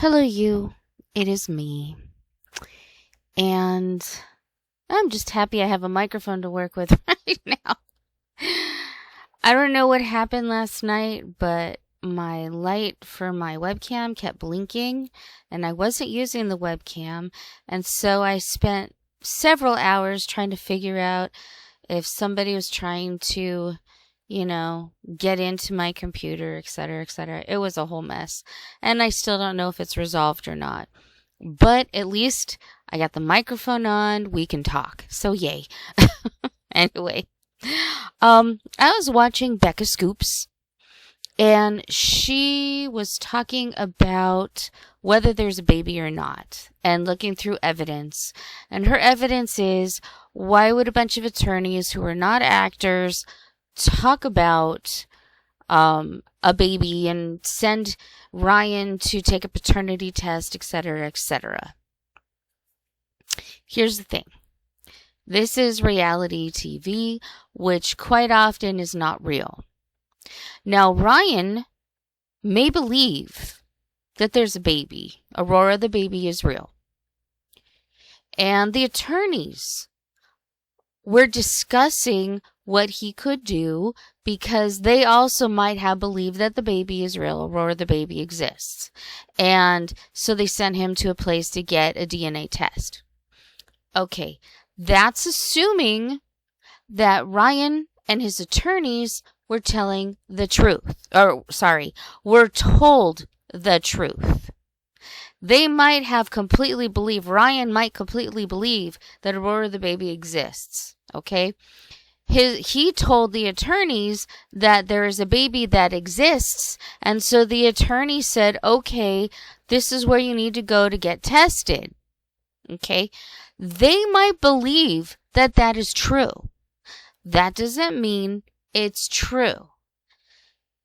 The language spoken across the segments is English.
Hello, you. It is me. And I'm just happy I have a microphone to work with right now. I don't know what happened last night, but my light for my webcam kept blinking, and I wasn't using the webcam. And so I spent several hours trying to figure out if somebody was trying to get into my computer, etc., etc. It was a whole mess. And I still don't know if it's resolved or not. But at least I got the microphone on. We can talk. So yay. Anyway, I was watching Becca Scoops, and she was talking about whether there's a baby or not and looking through evidence. And her evidence is, why would a bunch of attorneys who are not actors talk about a baby and send Ryan to take a paternity test, etc., etc. Here's the thing. This is reality TV, which quite often is not real. Now, Ryan may believe that there's a baby. Aurora, the baby, is real. And the attorneys were discussing what he could do because they also might have believed that the baby is real, Aurora the baby exists. And so they sent him to a place to get a DNA test. Okay, that's assuming that Ryan and his attorneys were telling the truth. Were told the truth. They might have completely believed, Ryan might completely believe that Aurora the baby exists. Okay? He told the attorneys that there is a baby that exists, and so the attorney said, okay, this is where you need to go to get tested. Okay? They might believe that that is true. That doesn't mean it's true.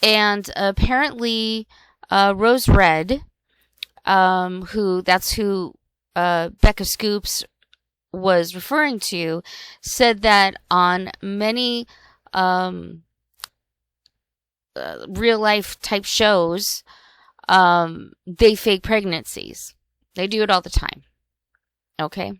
And apparently, Rose Red, who Becca Scoops was referring to, said that on many real life type shows, they fake pregnancies. They do it all the time. Okay?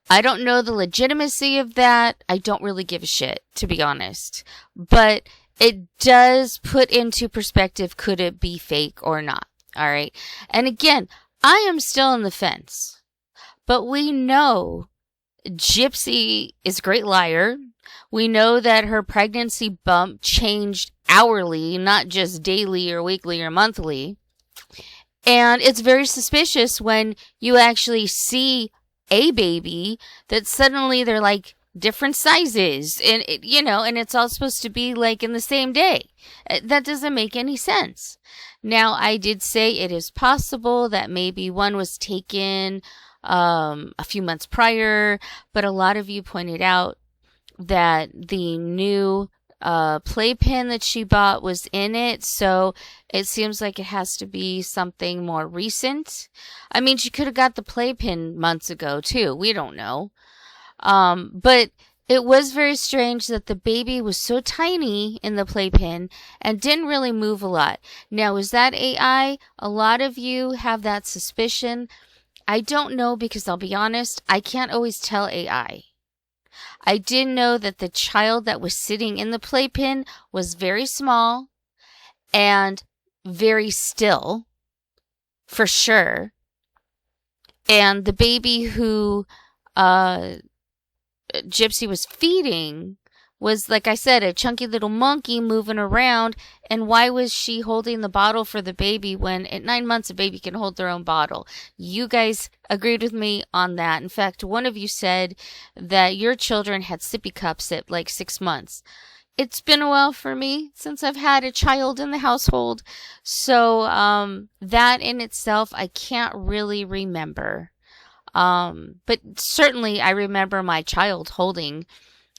I don't know the legitimacy of that. I don't really give a shit, to be honest. But it does put into perspective, could it be fake or not? All right? And again, I am still on the fence. But we know Gypsy is a great liar. We know that her pregnancy bump changed hourly, not just daily or weekly or monthly. And it's very suspicious when you actually see a baby that suddenly they're like different sizes. And, and it's all supposed to be like in the same day. That doesn't make any sense. Now, I did say it is possible that maybe one was taken a few months prior, but a lot of you pointed out that the new playpen that she bought was in it, so it seems like it has to be something more recent. I mean, she could have got the playpen months ago too. We don't know. But it was very strange that the baby was so tiny in the playpen and didn't really move a lot. Now, is that AI? A lot of you have that suspicion. I don't know, because I'll be honest, I can't always tell AI. I did know that the child that was sitting in the playpen was very small and very still, for sure. And the baby who Gypsy was feeding was, like I said, a chunky little monkey moving around. And why was she holding the bottle for the baby when at 9 months a baby can hold their own bottle? You guys agreed with me on that. In fact, one of you said that your children had sippy cups at like 6 months. It's been a while for me since I've had a child in the household. So that in itself, I can't really remember. But certainly I remember my child holding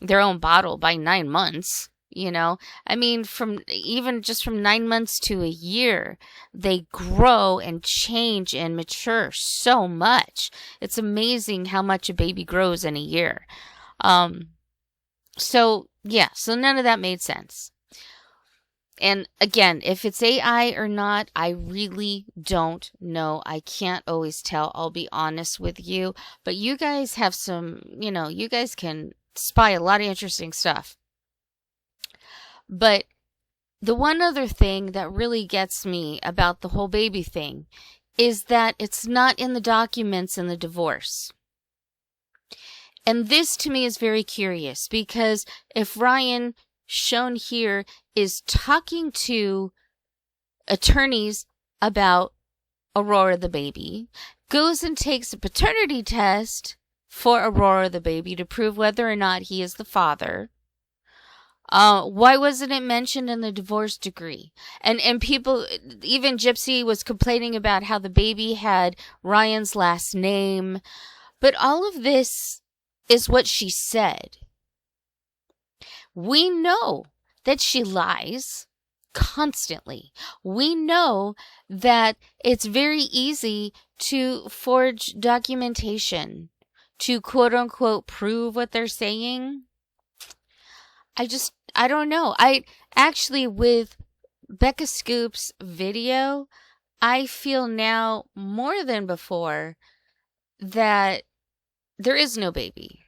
their own bottle by 9 months. I mean, from 9 months to a year, they grow and change and mature so much. It's amazing how much a baby grows in a year. So none of that made sense. And again, if it's AI or not, I really don't know. I can't always tell. I'll be honest with you. But you guys have some, you guys can spy a lot of interesting stuff. But the one other thing that really gets me about the whole baby thing is that it's not in the documents in the divorce. And this to me is very curious because if Ryan, shown here, is talking to attorneys about Aurora the baby, goes and takes a paternity test for Aurora the baby to prove whether or not he is the father, why wasn't it mentioned in the divorce decree? And people, even Gypsy was complaining about how the baby had Ryan's last name. But all of this is what she said. We know that she lies constantly. We know that it's very easy to forge documentation to quote unquote prove what they're saying. I don't know. I actually, with Becca Scoop's video, I feel now more than before that there is no baby.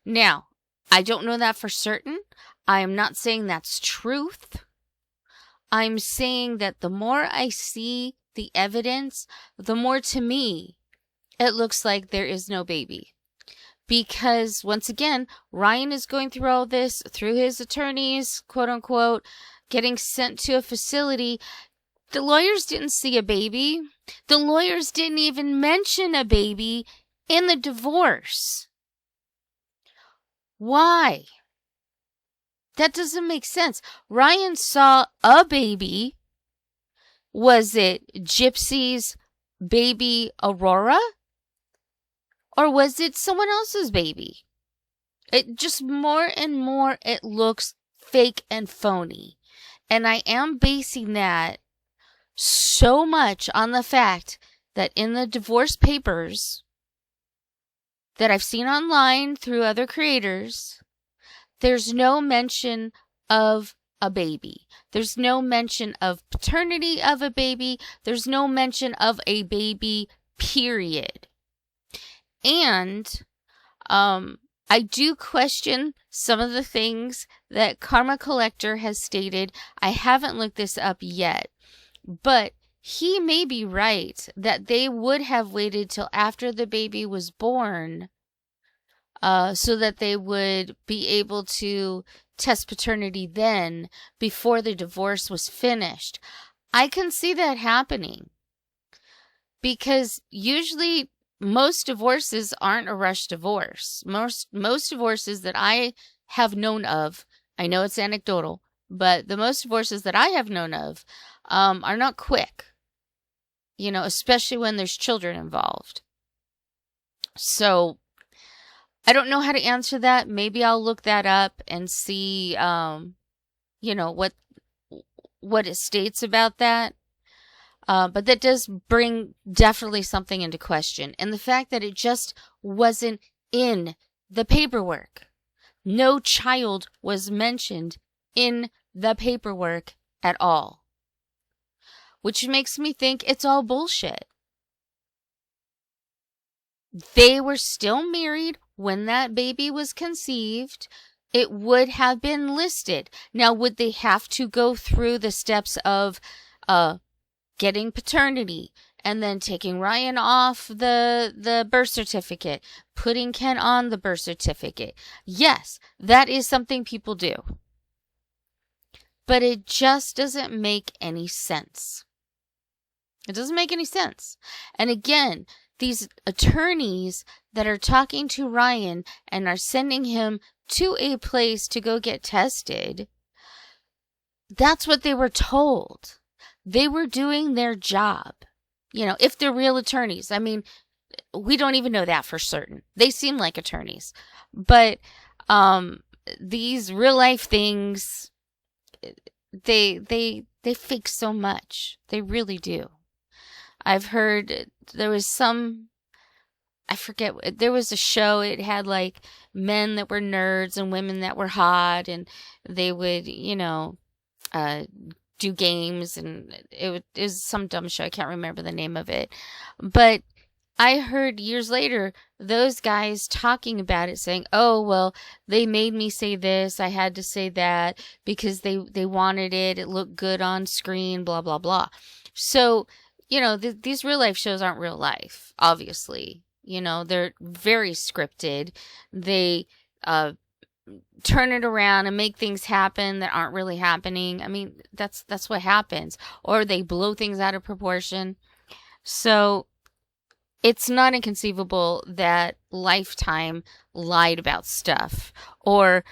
Now, I don't know that for certain. I am not saying that's truth. I'm saying that the more I see the evidence, the more to me it looks like there is no baby. Because, once again, Ryan is going through all this through his attorneys, quote unquote, getting sent to a facility. The lawyers didn't see a baby. The lawyers didn't even mention a baby in the divorce. Why? That doesn't make sense. Ryan saw a baby. Was it Gypsy's baby Aurora? Or was it someone else's baby? It just more and more it looks fake and phony. And I am basing that so much on the fact that in the divorce papers that I've seen online through other creators, there's no mention of a baby. There's no mention of paternity of a baby. There's no mention of a baby, period. And I do question some of the things that Karma Collector has stated. I haven't looked this up yet, but he may be right that they would have waited till after the baby was born so that they would be able to test paternity then before the divorce was finished. I can see that happening because usually most divorces aren't a rush divorce. Most divorces that I have known of, I know it's anecdotal, but the most divorces that I have known of are not quick, especially when there's children involved. So I don't know how to answer that. Maybe I'll look that up and see, what it states about that. But that does bring definitely something into question. And the fact that it just wasn't in the paperwork. No child was mentioned in the paperwork at all. Which makes me think it's all bullshit. They were still married when that baby was conceived. It would have been listed. Now, would they have to go through the steps of getting paternity and then taking Ryan off the birth certificate, putting Ken on the birth certificate? Yes, that is something people do. But it just doesn't make any sense. It doesn't make any sense. And again, these attorneys that are talking to Ryan and are sending him to a place to go get tested, that's what they were told. They were doing their job. If they're real attorneys. I mean, we don't even know that for certain. They seem like attorneys. But these real life things, they fake so much. They really do. I've heard there was I forget, there was a show, it had like men that were nerds and women that were hot, and they would, do games, and it was some dumb show. I can't remember the name of it. But I heard years later those guys talking about it, saying, oh, well, they made me say this, I had to say that because they wanted it, it looked good on screen, blah, blah, blah. So, these real life shows aren't real life, obviously. They're very scripted. They turn it around and make things happen that aren't really happening. I mean, that's what happens. Or they blow things out of proportion. So it's not inconceivable that Lifetime lied about stuff or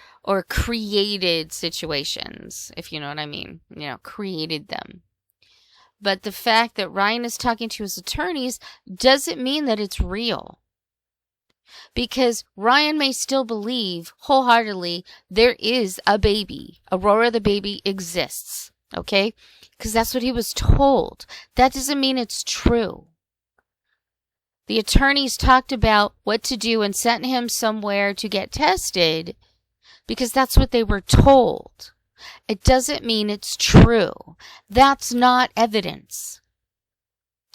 created situations, if you know what I mean. Created them. But the fact that Ryan is talking to his attorneys doesn't mean that it's real. Because Ryan may still believe wholeheartedly there is a baby. Aurora the baby exists. Okay? Because that's what he was told. That doesn't mean it's true. The attorneys talked about what to do and sent him somewhere to get tested because that's what they were told. It doesn't mean it's true. That's not evidence.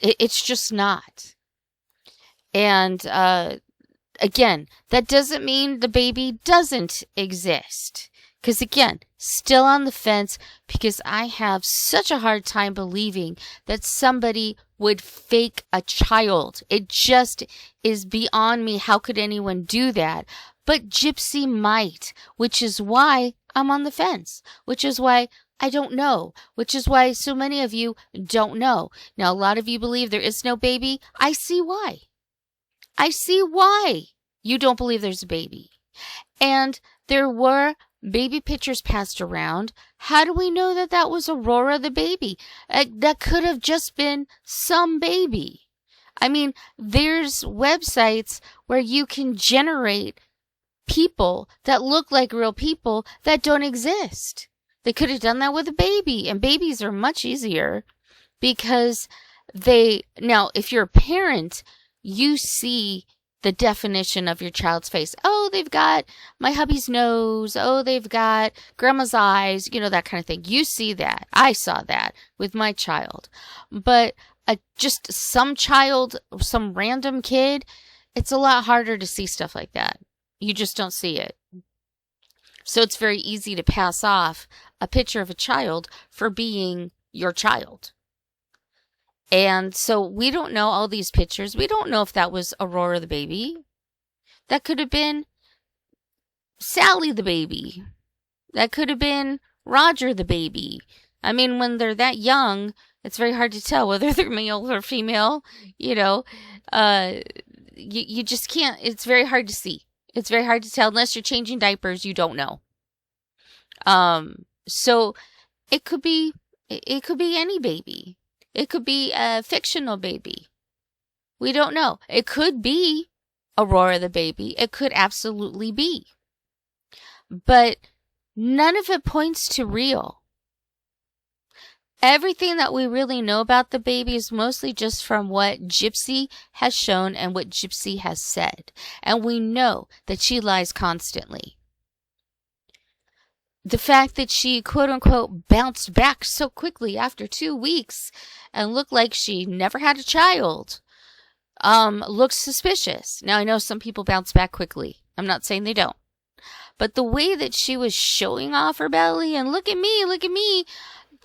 It's just not. And again, that doesn't mean the baby doesn't exist. Because again, still on the fence because I have such a hard time believing that somebody would fake a child. It just is beyond me. How could anyone do that? But Gypsy might, which is why I'm on the fence, which is why I don't know, which is why so many of you don't know. Now, a lot of you believe there is no baby. I see why. I see why you don't believe there's a baby. And there were baby pictures passed around. How do we know that that was Aurora the baby? That could have just been some baby. I mean, there's websites where you can generate people that look like real people that don't exist. They could have done that with a baby, and babies are much easier because now, if you're a parent, you see the definition of your child's face. Oh, they've got my hubby's nose. Oh, they've got grandma's eyes, that kind of thing. You see that. I saw that with my child. But just some child, some random kid, it's a lot harder to see stuff like that. You just don't see it. So it's very easy to pass off a picture of a child for being your child. And so we don't know all these pictures. We don't know if that was Aurora the baby. That could have been Sally the baby. That could have been Roger the baby. I mean, when they're that young, it's very hard to tell whether they're male or female. You just can't. It's very hard to see. It's very hard to tell unless you're changing diapers. You don't know. So it could be any baby. It could be a fictional baby. We don't know. It could be Aurora the baby. It could absolutely be. But none of it points to real. Everything that we really know about the baby is mostly just from what Gypsy has shown and what Gypsy has said. And we know that she lies constantly. The fact that she, quote unquote, bounced back so quickly after 2 weeks and looked like she never had a child, looks suspicious. Now, I know some people bounce back quickly. I'm not saying they don't. But the way that she was showing off her belly and look at me,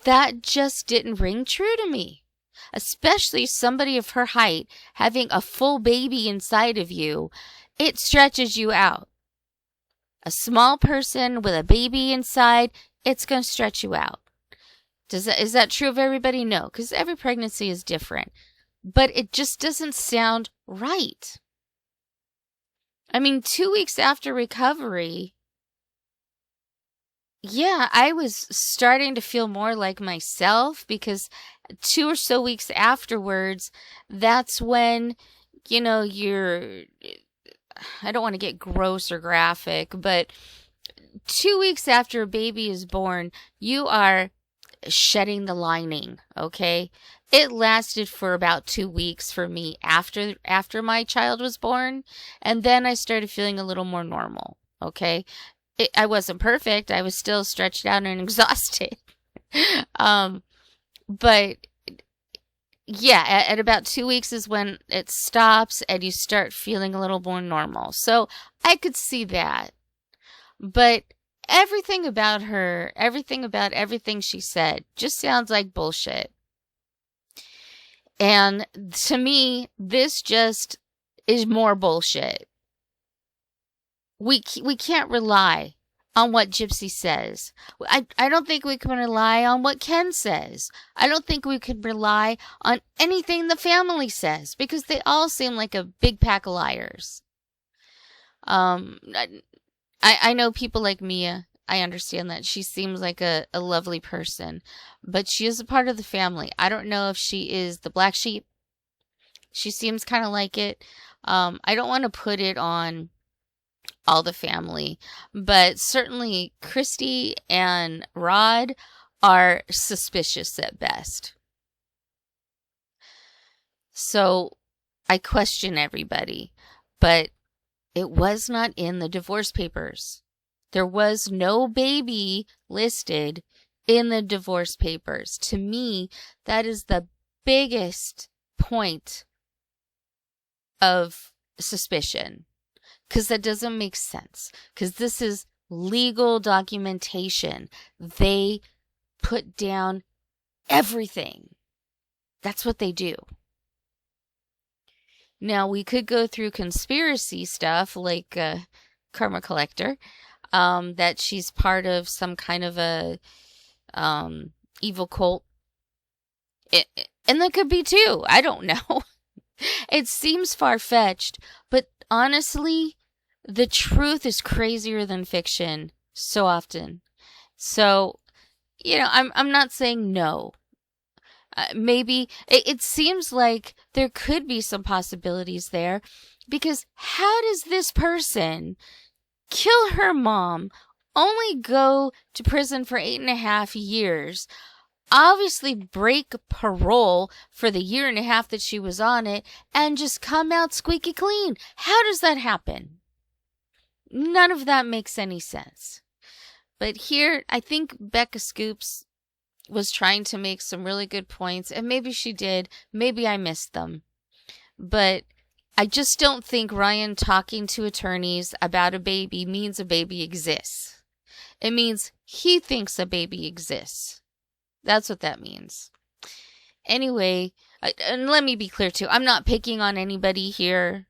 that just didn't ring true to me. Especially somebody of her height having a full baby inside of you, it stretches you out. A small person with a baby inside, it's going to stretch you out. Is that true of everybody? No, because every pregnancy is different. But it just doesn't sound right. I mean, 2 weeks after recovery, yeah, I was starting to feel more like myself because 2 or so weeks afterwards, that's when, I don't want to get gross or graphic, but 2 weeks after a baby is born, you are shedding the lining, okay? It lasted for about 2 weeks for me after my child was born, and then I started feeling a little more normal, okay? I wasn't perfect. I was still stretched out and exhausted. But yeah, at about 2 weeks is when it stops and you start feeling a little more normal. So I could see that. But everything about her, everything about everything she said just sounds like bullshit. And to me, this just is more bullshit. We can't rely on what Gypsy says. I don't think we can rely on what Ken says. I don't think we could rely on anything the family says because they all seem like a big pack of liars. I know people like Mia. I understand that. She seems like a lovely person, but she is a part of the family. I don't know if she is the black sheep. She seems kind of like it. I don't want to put it on all the family, but certainly Christy and Rod are suspicious at best. So I question everybody, but it was not in the divorce papers. There was no baby listed in the divorce papers. To me, that is the biggest point of suspicion. Because that doesn't make sense. Because this is legal documentation. They put down everything. That's what they do. Now, we could go through conspiracy stuff like Karma Collector, that she's part of some kind of a evil cult. And that could be too. I don't know. It seems far-fetched, but honestly, the truth is crazier than fiction so often. So, I'm not saying no. Maybe it seems like there could be some possibilities there, because how does this person kill her mom, only go to prison for 8.5 years, obviously break parole for the 1.5 years that she was on it, and just come out squeaky clean? How does that happen? None of that makes any sense. But here, I think Becca Scoops was trying to make some really good points, and maybe she did. Maybe I missed them. But I just don't think Ryan talking to attorneys about a baby means a baby exists. It means he thinks a baby exists. That's what that means. Anyway, and let me be clear too, I'm not picking on anybody here.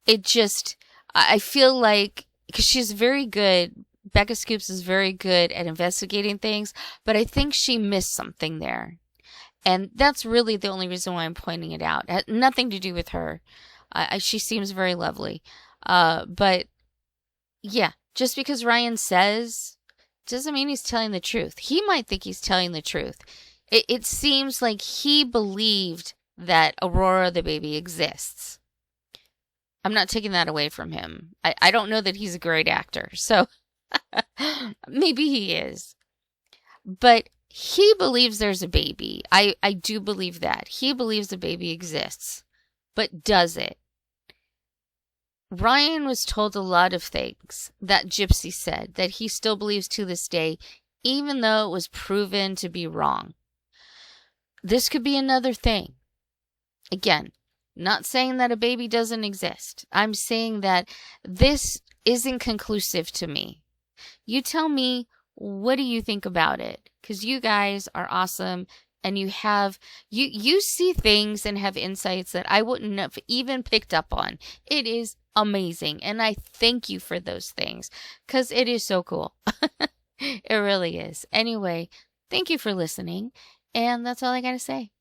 It just, I feel like, because she's very good, Becca Scoops is very good at investigating things, but I think she missed something there. And that's really the only reason why I'm pointing it out. It had nothing to do with her. She seems very lovely. But yeah, just because Ryan says doesn't mean he's telling the truth. He might think he's telling the truth. It seems like he believed that Aurora the baby exists. I'm not taking that away from him. I don't know that he's a great actor, so maybe he is. But he believes there's a baby. I do believe that. He believes the baby exists. But does it? Ryan was told a lot of things that Gypsy said that he still believes to this day, even though it was proven to be wrong. This could be another thing. Again, not saying that a baby doesn't exist. I'm saying that this isn't conclusive to me. You tell me, what do you think about it? Because you guys are awesome, and you see things and have insights that I wouldn't have even picked up on. It is amazing, and I thank you for those things, because it is so cool. It really is. Anyway, thank you for listening, and that's all I gotta say.